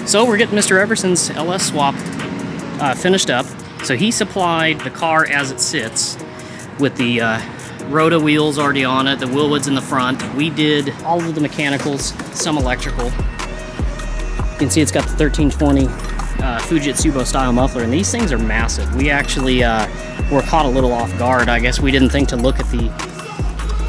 So we're getting Mr. Everson's LS swap finished up. So he supplied the car as it sits with the Rota wheels already on it, the Willwoods in the front. We did all of the mechanicals, some electrical. You can see it's got the 1320 Fujitsu style muffler, and these things are massive. We actually were caught a little off guard. I guess we didn't think to look at the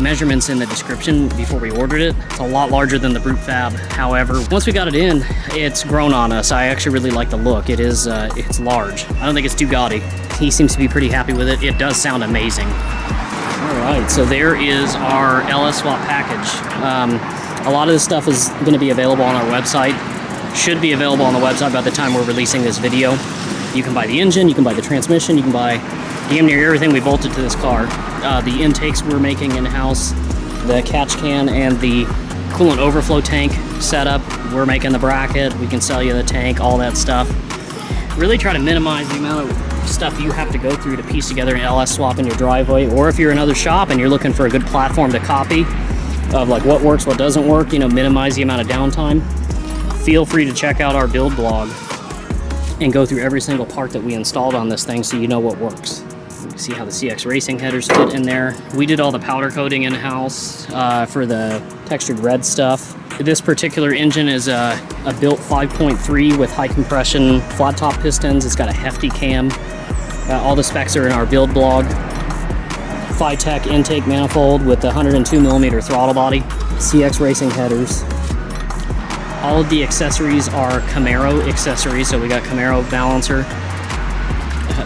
measurements in the description before we ordered it. It's a lot larger than the Brute Fab. However, once we got it in, it's grown on us. I actually really like the look. It is, it's large. I don't think it's too gaudy. He seems to be pretty happy with it. It does sound amazing. All right, so there is our LS swap package. A lot of this stuff is going to be available on our website. Should be available on the website by the time we're releasing this video. You can buy the engine, you can buy the transmission, you can buy damn near everything we bolted to this car. The intakes we're making in-house, the catch can and the coolant overflow tank setup, we're making the bracket, we can sell you the tank, all that stuff. Really try to minimize the amount of stuff you have to go through to piece together an LS swap in your driveway, or if you're another shop and you're looking for a good platform to copy of like what works, what doesn't work, you know, minimize the amount of downtime. Feel free to check out our build blog and go through every single part that we installed on this thing so you know what works. You can see how the CX racing headers fit in there. We did all the powder coating in-house for the textured red stuff. This particular engine is a built 5.3 with high compression flat top pistons. It's got a hefty cam. All the specs are in our build blog. Phi-Tech intake manifold with the 102mm throttle body. CX racing headers. All of the accessories are Camaro accessories, so we got Camaro balancer.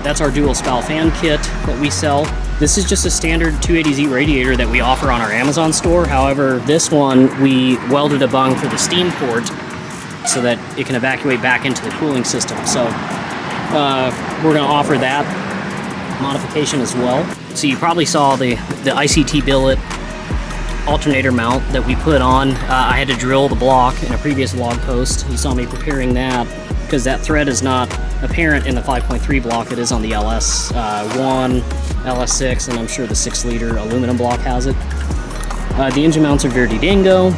That's our dual spout fan kit that we sell. This is just a standard 280Z radiator that we offer on our Amazon store. However, this one we welded a bung for the steam port so that it can evacuate back into the cooling system. So we're going to offer that modification as well. So you probably saw the ICT billet alternator mount that we put on. I had to drill the block in a previous blog post. You saw me preparing that because that thread is not apparent in the 5.3 block. It is on the LS1, LS6, and I'm sure the 6-liter aluminum block has it. The engine mounts are Verdi Dingo.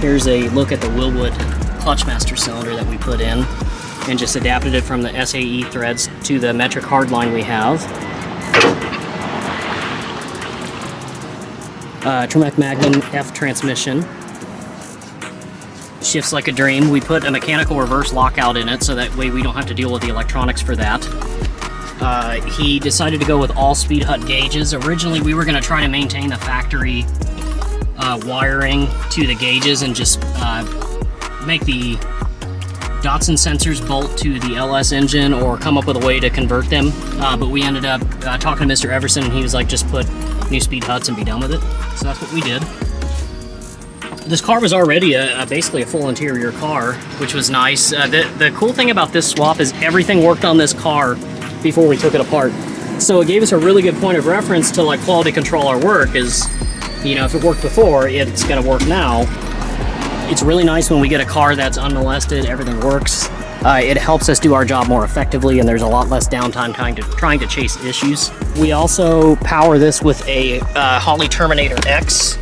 Here's a look at the Willwood clutch master cylinder that we put in and just adapted it from the SAE threads to the metric hardline we have. Tremec Magnum F transmission. Shifts like a dream. We put a mechanical reverse lockout in it so that way we don't have to deal with the electronics for that. He decided to go with all Speed Hut gauges. Originally we were going to try to maintain the factory wiring to the gauges and just make the Datsun sensors bolt to the LS engine or come up with a way to convert them. But we ended up talking to Mr. Everson, and he was like, just put new Speed Huts and be done with it. So that's what we did. This car was already basically a full interior car, which was nice. The cool thing about this swap is everything worked on this car before we took it apart. So it gave us a really good point of reference to like quality control our work is, you know, if it worked before, it's gonna work now. It's really nice when we get a car that's unmolested, everything works. It helps us do our job more effectively, and there's a lot less downtime trying to chase issues. We also power this with a Holley Terminator X.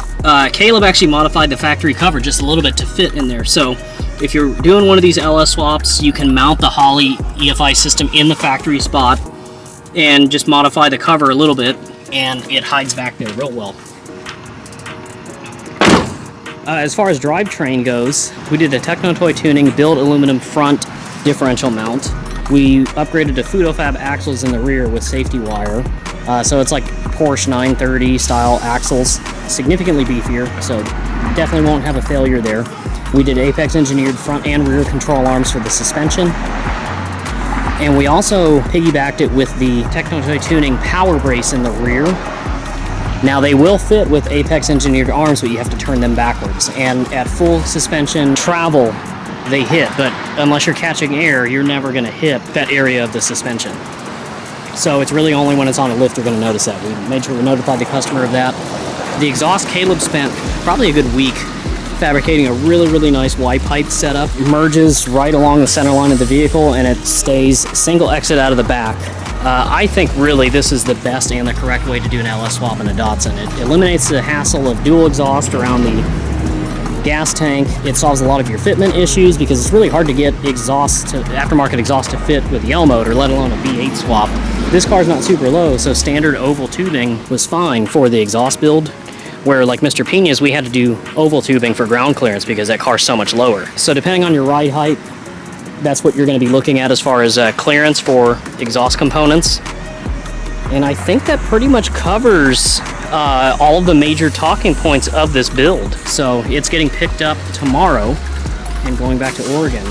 Caleb actually modified the factory cover just a little bit to fit in there. So if you're doing one of these LS swaps, you can mount the Holley EFI system in the factory spot and just modify the cover a little bit, and it hides back there real well. As far as drivetrain goes, we did a Techno-Toy tuning, build aluminum front differential mount. We upgraded to Fudofab axles in the rear with safety wire. So it's like Porsche 930 style axles, significantly beefier, so definitely won't have a failure there. We did Apex engineered front and rear control arms for the suspension. And we also piggybacked it with the Techno-Toy tuning power brace in the rear. Now they will fit with Apex engineered arms, but you have to turn them backwards. And at full suspension travel, they hit, but unless you're catching air, you're never gonna hit that area of the suspension. So it's really only when it's on a lift you're gonna notice that. We made sure we notified the customer of that. The exhaust, Caleb spent probably a good week fabricating a really nice Y pipe setup. Merges right along the center line of the vehicle, and it stays single exit out of the back. I think really this is the best and the correct way to do an LS swap in a Datsun. It eliminates the hassle of dual exhaust around the gas tank. It solves a lot of your fitment issues because it's really hard to get aftermarket exhaust to fit with the L motor, let alone a V8 swap. This car's not super low, so standard oval tubing was fine for the exhaust build, where like Mr. Pena's, we had to do oval tubing for ground clearance because that car's so much lower. So depending on your ride height, that's what you're going to be looking at as far as clearance for exhaust components. And I think that pretty much covers all of the major talking points of this build. So it's getting picked up tomorrow and going back to Oregon.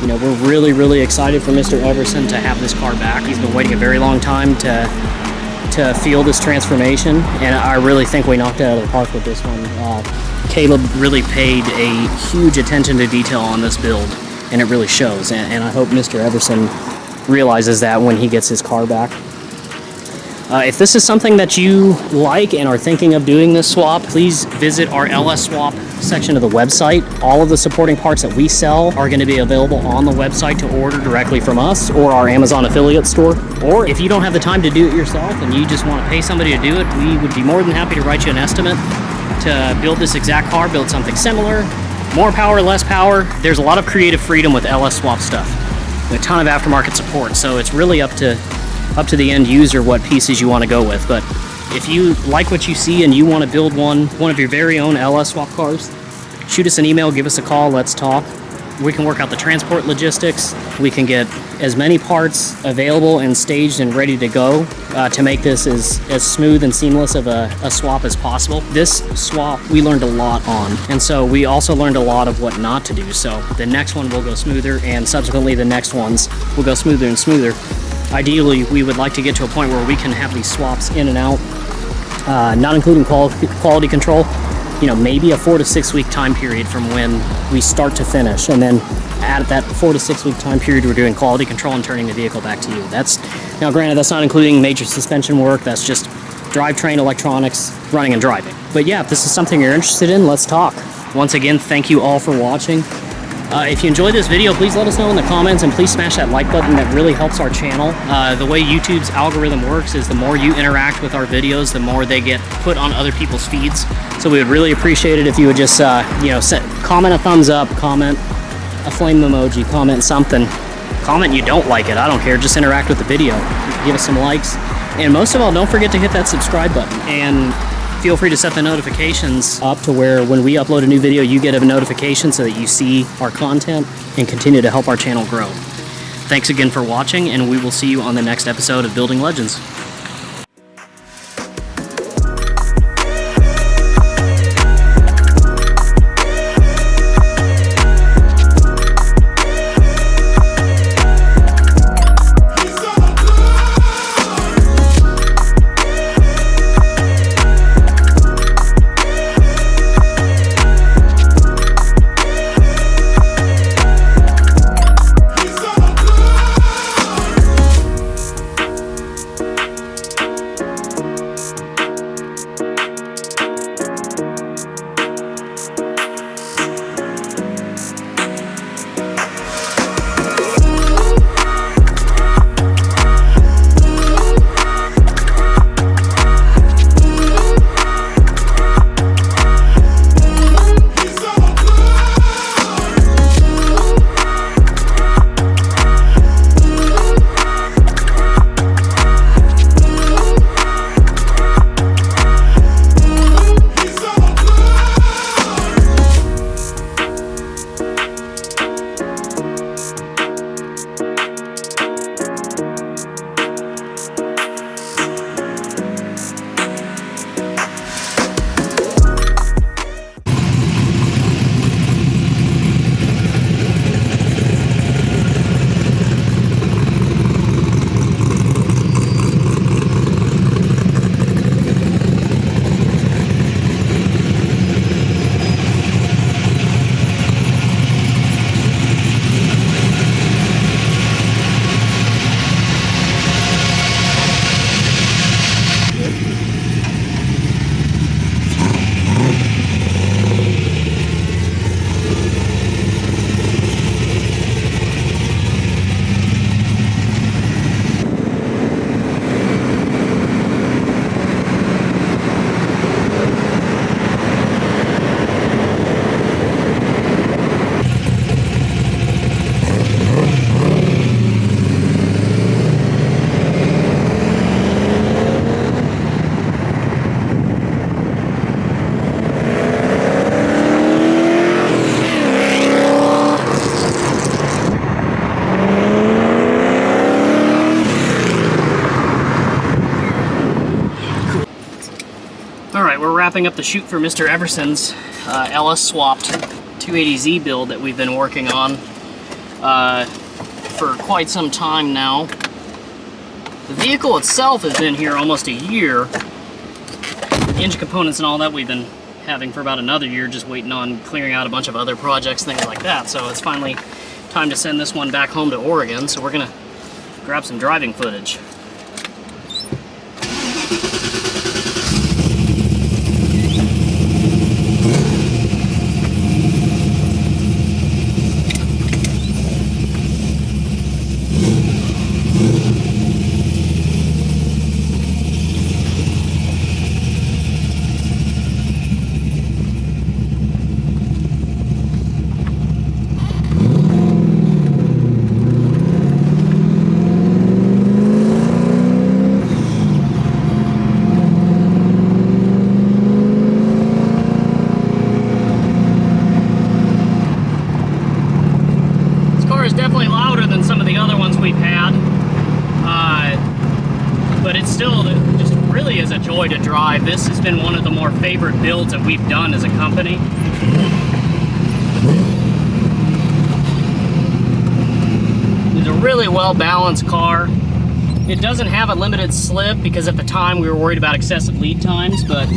You know, we're really, really excited for Mr. Everson to have this car back. He's been waiting a very long time to feel this transformation, and I really think we knocked it out of the park with this one. Caleb really paid a huge attention to detail on this build, and it really shows, and I hope Mr. Everson realizes that when he gets his car back. If this is something that you like and are thinking of doing this swap, please visit our LS Swap section of the website. All of the supporting parts that we sell are going to be available on the website to order directly from us or our Amazon affiliate store. Or if you don't have the time to do it yourself and you just want to pay somebody to do it, we would be more than happy to write you an estimate to build this exact car, build something similar, more power, less power. There's a lot of creative freedom with LS Swap stuff. A ton of aftermarket support, so it's really up to the end user what pieces you want to go with. But if you like what you see and you want to build one of your very own LS Swap cars, shoot us an email, give us a call, let's talk. We can work out the transport logistics. We can get as many parts available and staged and ready to go to make this as smooth and seamless of a swap as possible. This swap we learned a lot on, and so we also learned a lot of what not to do. So the next one will go smoother, and subsequently the next ones will go smoother and smoother. Ideally, we would like to get to a point where we can have these swaps in and out, not including quality control, you know, maybe a 4 to 6 week time period from when we start to finish. And then at that 4 to 6 week time period, we're doing quality control and turning the vehicle back to you. Now granted, that's not including major suspension work. That's just drivetrain, electronics, running and driving. But yeah, if this is something you're interested in, let's talk. Once again, thank you all for watching. If you enjoyed this video, please let us know in the comments, and please smash that like button. That really helps our channel. The way YouTube's algorithm works is the more you interact with our videos, the more they get put on other people's feeds. So we would really appreciate it if you would just, comment a thumbs up, comment a flame emoji, comment something. Comment you don't like it, I don't care, just interact with the video. Give us some likes. And most of all, don't forget to hit that subscribe button. And feel free to set the notifications up to where when we upload a new video, you get a notification so that you see our content and continue to help our channel grow. Thanks again for watching, and we will see you on the next episode of Building Legends. wrapping up the shoot for Mr. Everson's LS swapped 280Z build that we've been working on for quite some time now. The vehicle itself has been here almost a year. Engine components and all that we've been having for about another year, just waiting on clearing out a bunch of other projects, things like that. So it's finally time to send this one back home to Oregon, so we're gonna grab some driving footage. Definitely louder than some of the other ones we've had, but it still just really is a joy to drive. This has been one of the more favorite builds that we've done as a company. It's a really well balanced car. It doesn't have a limited slip because at the time we were worried about excessive lead times, but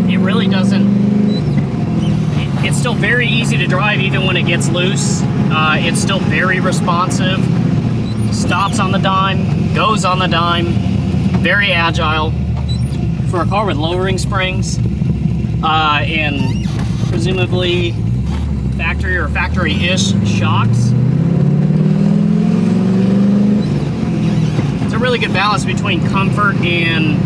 it really doesn't. It's still very easy to drive even when it gets loose. It's still very responsive. Stops on the dime, goes on the dime. Very agile. For a car with lowering springs and presumably factory or factory-ish shocks, it's a really good balance between comfort and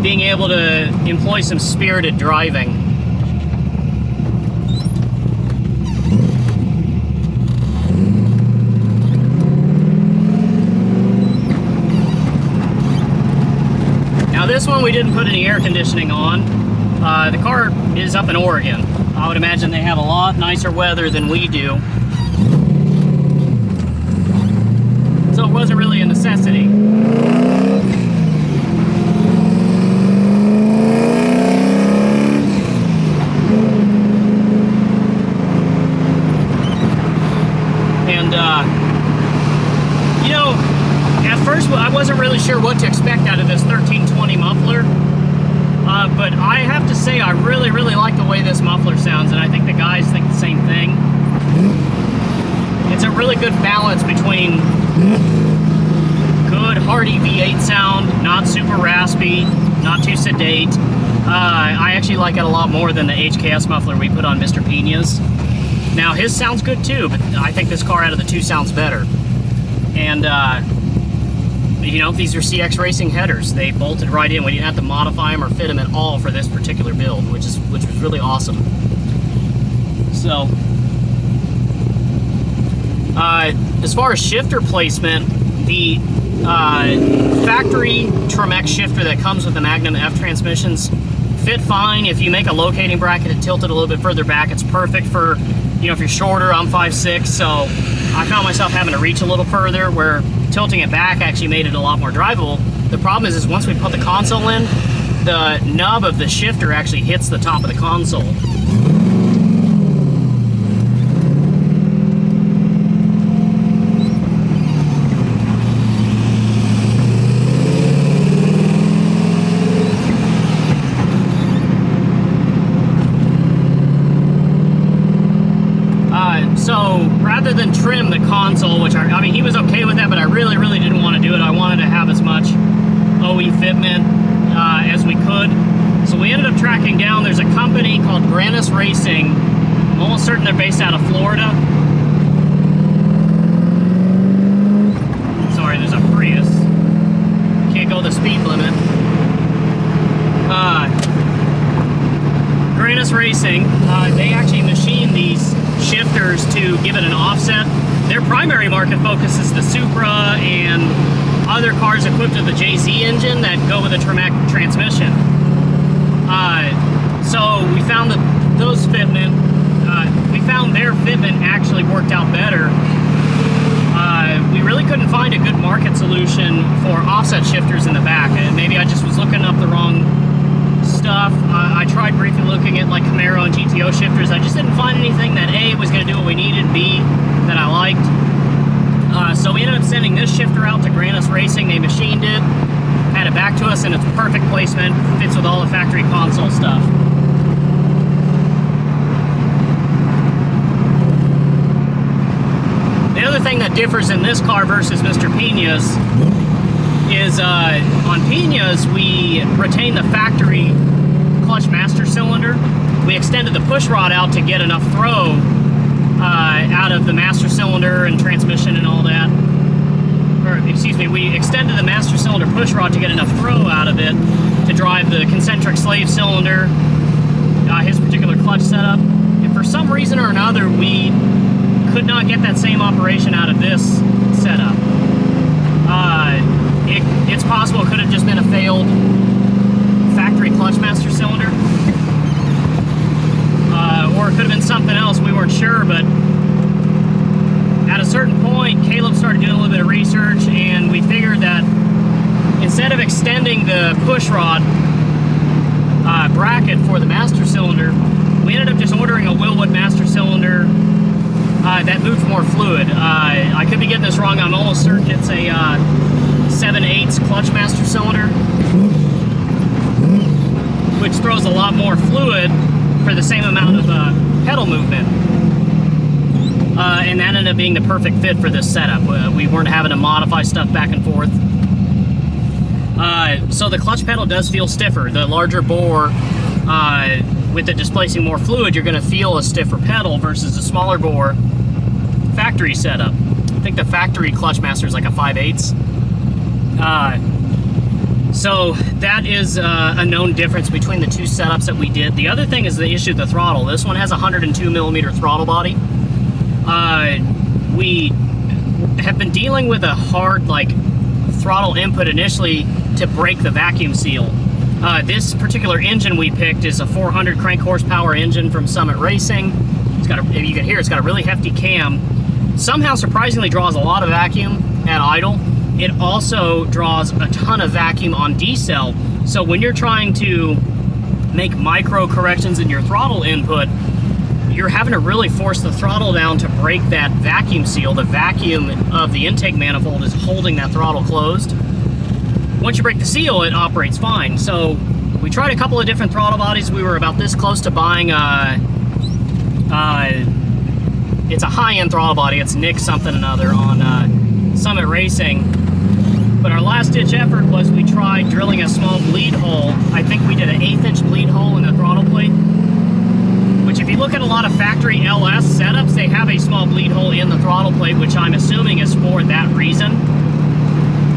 being able to employ some spirited driving. Now this one we didn't put any air conditioning on. The car is up in Oregon. I would imagine they have a lot nicer weather than we do. So it wasn't really a necessity. You know, at first I wasn't really sure what to expect out of this 1320 muffler, but I have to say I really like the way this muffler sounds, and I think the guys think the same thing. It's a really good balance between good hearty V8 sound, not super raspy, not too sedate. I actually like it a lot more than the HKS muffler we put on Mr. Pena's. Now his sounds good too, but I think this car out of the two sounds better. And you know, these are CX Racing headers. They bolted right in. We didn't have to modify them or fit them at all for this particular build, which was really awesome. So, as far as shifter placement, the factory Tremec shifter that comes with the Magnum F transmissions fit fine. If you make a locating bracket and tilt it a little bit further back, it's perfect for, you know, if you're shorter. I'm 5'6", so I found myself having to reach a little further, where tilting it back actually made it a lot more drivable. The problem is once we put the console in, the nub of the shifter actually hits the top of the console. So rather than trim the console, which I mean, he was okay with that, but I really didn't want to do it. I wanted to have as much OE fitment as we could. So we ended up tracking down, there's a company called Granis Racing. I'm almost certain they're based out of Florida. Sorry, there's a Prius. Can't go the speed limit. Granis Racing, they actually machine these shifters to give it an offset. Their primary market focus is the Supra and other cars equipped with the JZ engine that go with a Tremec transmission. So we found that those fitment, we found their fitment actually worked out better. We really couldn't find find a good market solution for offset shifters in the back. And maybe I just was looking up the wrong stuff. I tried briefly looking at like Camaro and GTO shifters. I just didn't find anything that A, was going to do what we needed, B, that I liked. So we ended up sending this shifter out to Grannis Racing. They machined it, had it back to us, and it's perfect placement, fits with all the factory console stuff. The other thing that differs in this car versus Mr. Pina's is on Pina's we retained the factory clutch master cylinder. We extended the push rod out to get enough throw out of the master cylinder and transmission and all that. Or excuse me, we extended the master cylinder push rod to get enough throw out of it to drive the concentric slave cylinder, his particular clutch setup. And for some reason or another, we could not get that same operation out of this setup. It's possible it could have just been a failed factory clutch master cylinder. Or it could have been something else, we weren't sure, but at a certain point, Caleb started doing a little bit of research, and we figured that instead of extending the push rod bracket for the master cylinder, we ended up just ordering a Wilwood master cylinder that moved more fluid. I could be getting this wrong. I'm almost certain it's a 7/8 clutch master cylinder, which throws a lot more fluid for the same amount of pedal movement. And that ended up being the perfect fit for this setup. We weren't having to modify stuff back and forth. So the clutch pedal does feel stiffer. The larger bore, with it displacing more fluid, you're going to feel a stiffer pedal versus the smaller bore factory setup. I think the factory clutch master is like a 5/8. So that is a known difference between the two setups that we did. The other thing is the issue of the throttle. This one has a 102 millimeter throttle body. We have been dealing with a hard throttle input initially to break the vacuum seal. This particular engine we picked is a 400 crank horsepower engine from Summit Racing. It's got if you can hear, it's got a really hefty cam. Somehow surprisingly draws a lot of vacuum at idle. It also draws a ton of vacuum on decel. So when you're trying to make micro corrections in your throttle input, you're having to really force the throttle down to break that vacuum seal. The vacuum of the intake manifold is holding that throttle closed. Once you break the seal, it operates fine. So we tried a couple of different throttle bodies. We were about this close to buying it's a high-end throttle body. It's Nick something another on Summit Racing. But our last-ditch effort was we tried drilling a small bleed hole. I think we did an 1/8" bleed hole in the throttle plate, which if you look at a lot of factory LS setups, they have a small bleed hole in the throttle plate, which I'm assuming is for that reason.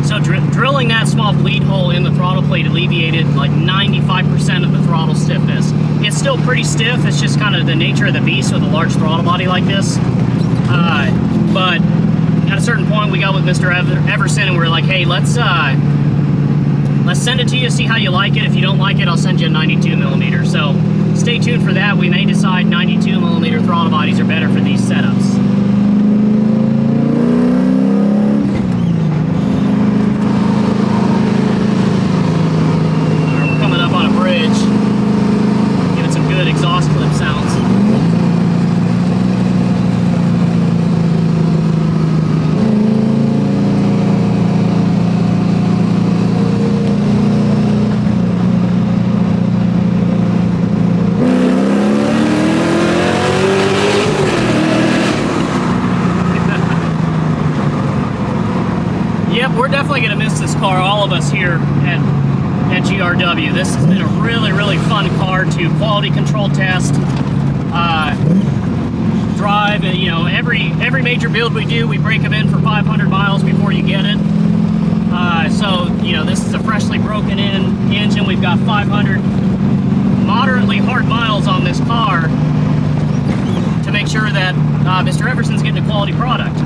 So drilling that small bleed hole in the throttle plate alleviated like 95% of the throttle stiffness. It's still pretty stiff. It's just kind of the nature of the beast with a large throttle body like this. But at a certain point, we got with Mr. Everson and we were like, hey, let's send it to you, see how you like it. If you don't like it, I'll send you a 92 millimeter. So stay tuned for that. We may decide 92 millimeter throttle bodies are better for these setups. We're coming up on a bridge. Giving some good exhaust clip sounds. We're definitely going to miss this car, all of us here at GRW. This has been a really, really fun car to quality control test, drive. You know, every major build we do, we break them in for 500 miles before you get it. So, you know, this is a freshly broken in engine. We've got 500 moderately hard miles on this car to make sure that Mr. Everson's getting a quality product.